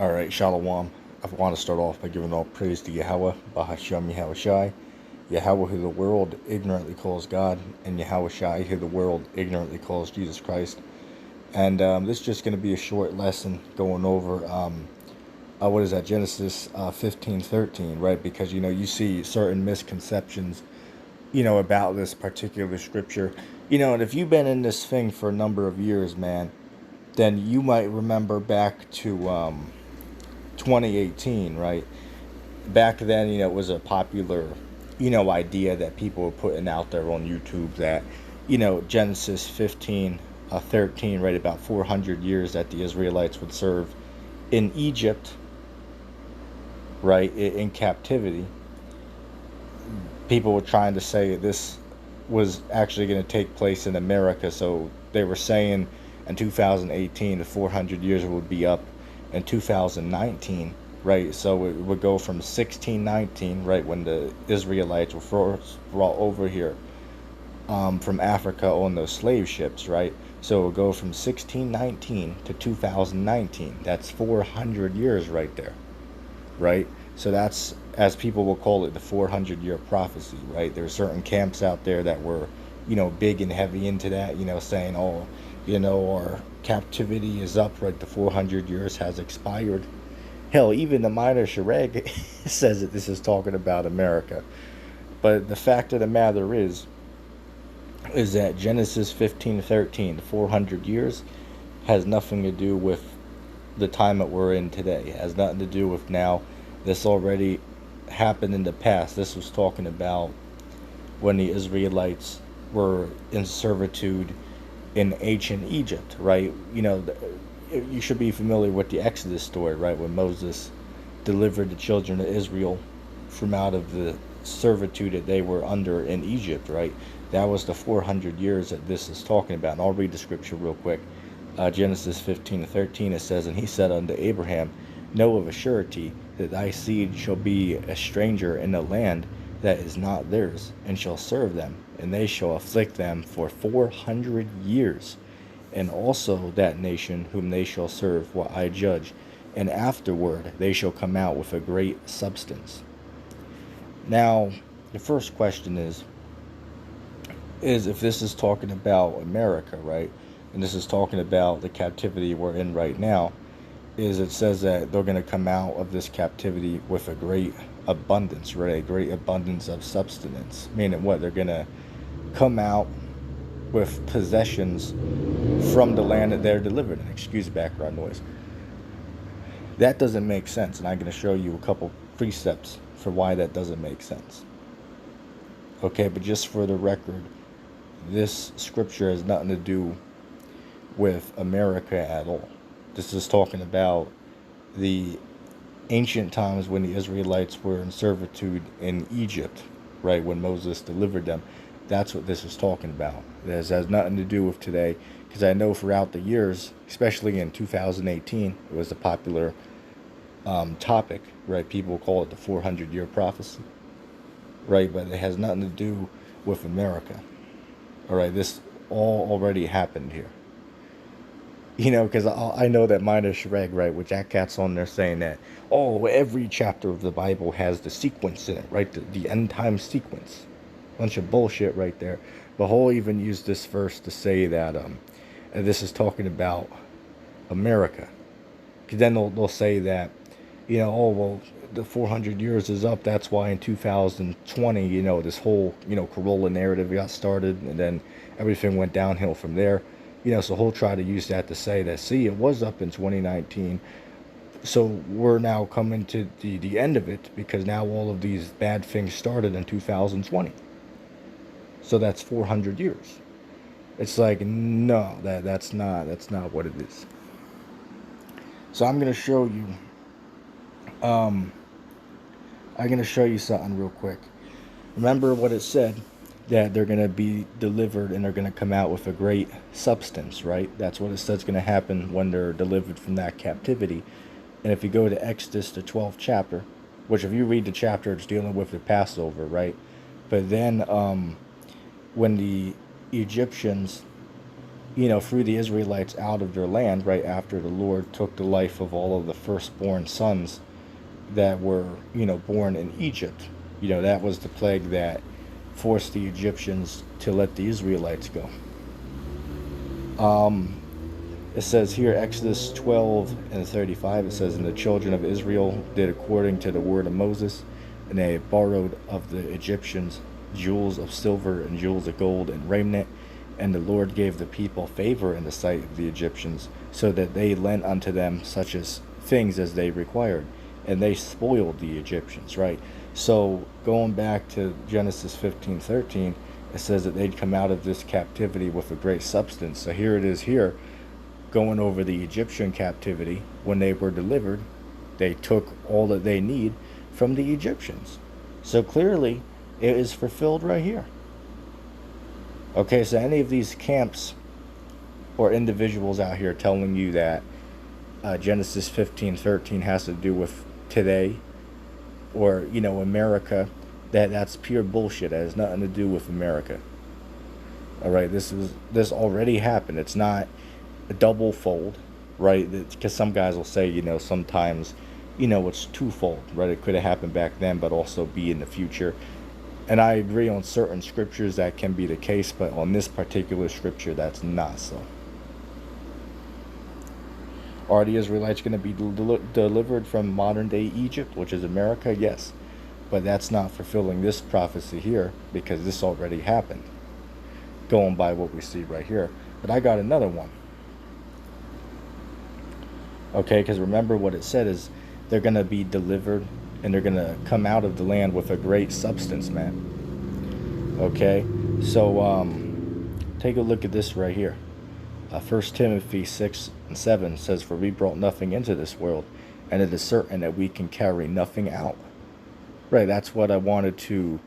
All right, Shalom. I want to start off by giving all praise to Yahweh, Bahashem Yahushai, Yahweh who the world ignorantly calls God, and Yahushai who the world ignorantly calls Jesus Christ. And this is just going to be a short lesson going over, what is that, Genesis 15:13, right? Because, you see certain misconceptions, about this particular scripture. And if you've been in this thing for a number of years, man, then you might remember back to 2018, right? Back then, it was a popular, idea that people were putting out there on YouTube that, Genesis 15, 13, right, about 400 years that the Israelites would serve in Egypt, right, in captivity. People were trying to say this was actually going to take place in America. So they were saying in 2018 the 400 years would be up in 2019, right? So it would go from 1619, right, when the Israelites were first brought over here from Africa on those slave ships, right? So it would go from 1619 to 2019. That's 400 years right there, right? So that's, as people will call it, the 400-year prophecy, right? There are certain camps out there that were, big and heavy into that, saying, oh, our captivity is up, right? The 400 years has expired. Hell, even the minor Shreg says that this is talking about America. But the fact of the matter is that Genesis 15:13, the 400 years, has nothing to do with the time that we're in today. It has nothing to do with now. This already happened in the past. This was talking about when the Israelites were in servitude in ancient Egypt, right? You should be familiar with the Exodus story, right? When Moses delivered the children of Israel from out of the servitude that they were under in Egypt, right? That was the 400 years that this is talking about. And I'll read the scripture real quick. Genesis 15:13, it says, "And he said unto Abraham, Know of a surety that thy seed shall be a stranger in a land that is not theirs, and shall serve them, and they shall afflict them for 400 years. And also that nation whom they shall serve will I judge, and afterward they shall come out with a great substance." Now, the first question is if this is talking about America, right? And this is talking about the captivity we're in right now, is it says that they're going to come out of this captivity with a great abundance, right? A great abundance of substance. Meaning what? They're going to come out with possessions from the land that they're delivered in. Excuse background noise. That doesn't make sense, and I'm going to show you a couple precepts for why that doesn't make sense. Okay, but just for the record, this scripture has nothing to do with America at all. This is talking about the ancient times when the Israelites were in servitude in Egypt, right? When Moses delivered them. That's what this is talking about. This has nothing to do with today, because I know throughout the years, especially in 2018, it was a popular topic, right? People call it the 400-year prophecy, right? But it has nothing to do with America. All right, this all already happened here. Because I know that minor Shreg, right, with Jack Cat's on there saying that, oh, every chapter of the Bible has the sequence in it, right? The end time sequence. Bunch of bullshit right there. But he'll even use this verse to say that this is talking about America. Because then they'll say that, oh, well, the 400 years is up. That's why in 2020, this whole, Corolla narrative got started, and then everything went downhill from there. So he'll try to use that to say that, see, it was up in 2019. So we're now coming to the end of it, because now all of these bad things started in 2020. So that's 400 years. It's like, no, that's not what it is. So I'm going to show you, something real quick. Remember what it said, that they're going to be delivered and they're going to come out with a great substance, right? That's what it says going to happen when they're delivered from that captivity. And if you go to Exodus, the 12th chapter, which if you read the chapter, it's dealing with the Passover, right? But then when the Egyptians threw the Israelites out of their land right after the Lord took the life of all of the firstborn sons that were, born in Egypt. That was the plague that forced the Egyptians to let the Israelites go. It says here, Exodus 12:35, it says, "And the children of Israel did according to the word of Moses, and they borrowed of the Egyptians jewels of silver and jewels of gold and raiment. And the Lord gave the people favor in the sight of the Egyptians, so that they lent unto them such as things as they required. And they spoiled the Egyptians," right? So going back to Genesis 15:13, it says that they'd come out of this captivity with a great substance. So here it is here, going over the Egyptian captivity. When they were delivered, they took all that they need from the Egyptians. So clearly, it is fulfilled right here. Okay, so any of these camps or individuals out here telling you that Genesis 15:13 has to do with today or, America, that's pure bullshit. It has nothing to do with America. All right, this already happened. It's not a double fold, right? Because some guys will say, sometimes, it's twofold, right? It could have happened back then, but also be in the future. And I agree on certain scriptures that can be the case, but on this particular scripture, that's not so. Are the Israelites going to be delivered from modern day Egypt, which is America? Yes. But that's not fulfilling this prophecy here, because this already happened, going by what we see right here. But I got another one. Okay, because remember what it said is they're going to be delivered and they're going to come out of the land with a great substance, man. Okay, so take a look at this right here. 1 Timothy 6:7 says, "For we brought nothing into this world, and it is certain that we can carry nothing out." Right, that's what I wanted to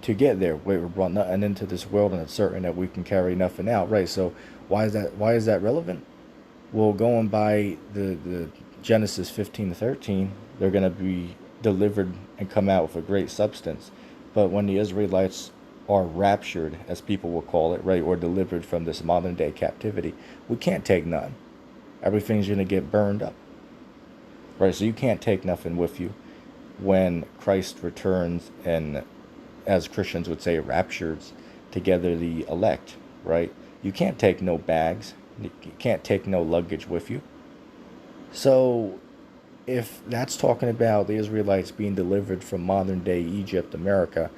get there. We brought nothing into this world, and it's certain that we can carry nothing out. Right, so why is that relevant? Well, going by the Genesis 15:13, they're going to be delivered and come out with a great substance. But when the Israelites are raptured, as people will call it, right, or delivered from this modern day captivity, we can't take none. Everything's going to get burned up. Right, so you can't take nothing with you when Christ returns and, as Christians would say, raptures together the elect, right? You can't take no bags. You can't take no luggage with you. So if that's talking about the Israelites being delivered from modern day Egypt, America,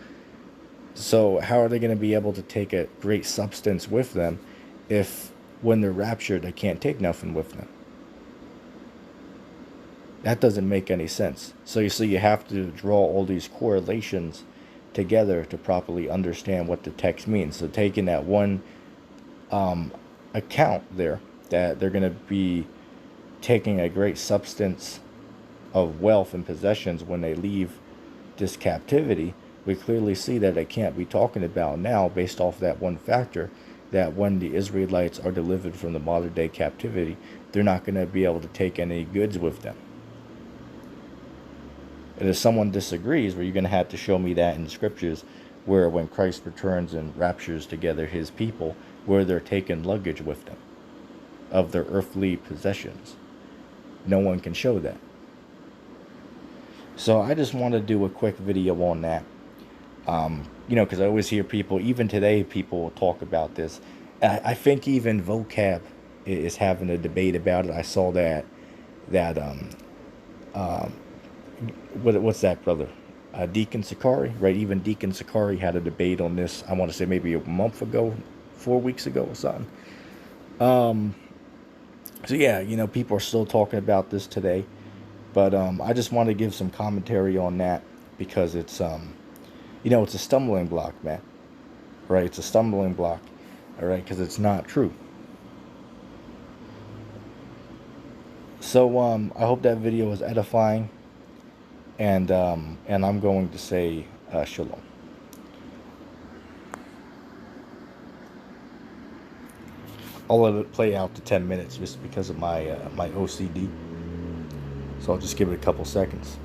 so how are they going to be able to take a great substance with them if when they're raptured they can't take nothing with them? That doesn't make any sense. So you have to draw all these correlations together to properly understand what the text means. So taking that one account there, that they're going to be taking a great substance of wealth and possessions when they leave this captivity, we clearly see that it can't be talking about now, based off that one factor, that when the Israelites are delivered from the modern day captivity, they're not going to be able to take any goods with them. And if someone disagrees, well, you're going to have to show me that in the scriptures, where when Christ returns and raptures together his people, where they're taking luggage with them of their earthly possessions. No one can show that. So I just want to do a quick video on that. Because I always hear people, even today, people will talk about this. I think even Vocab is having a debate about it. I saw what's that, brother? Deacon Sakari, right? Even Deacon Sakari had a debate on this, I want to say maybe a month ago, 4 weeks ago or something. So yeah, people are still talking about this today. But I just want to give some commentary on that, because it's, it's a stumbling block, man. Right? It's a stumbling block. All right? Because it's not true. So I hope that video was edifying. And I'm going to say shalom. I'll let it play out to 10 minutes just because of my my OCD. So I'll just give it a couple seconds.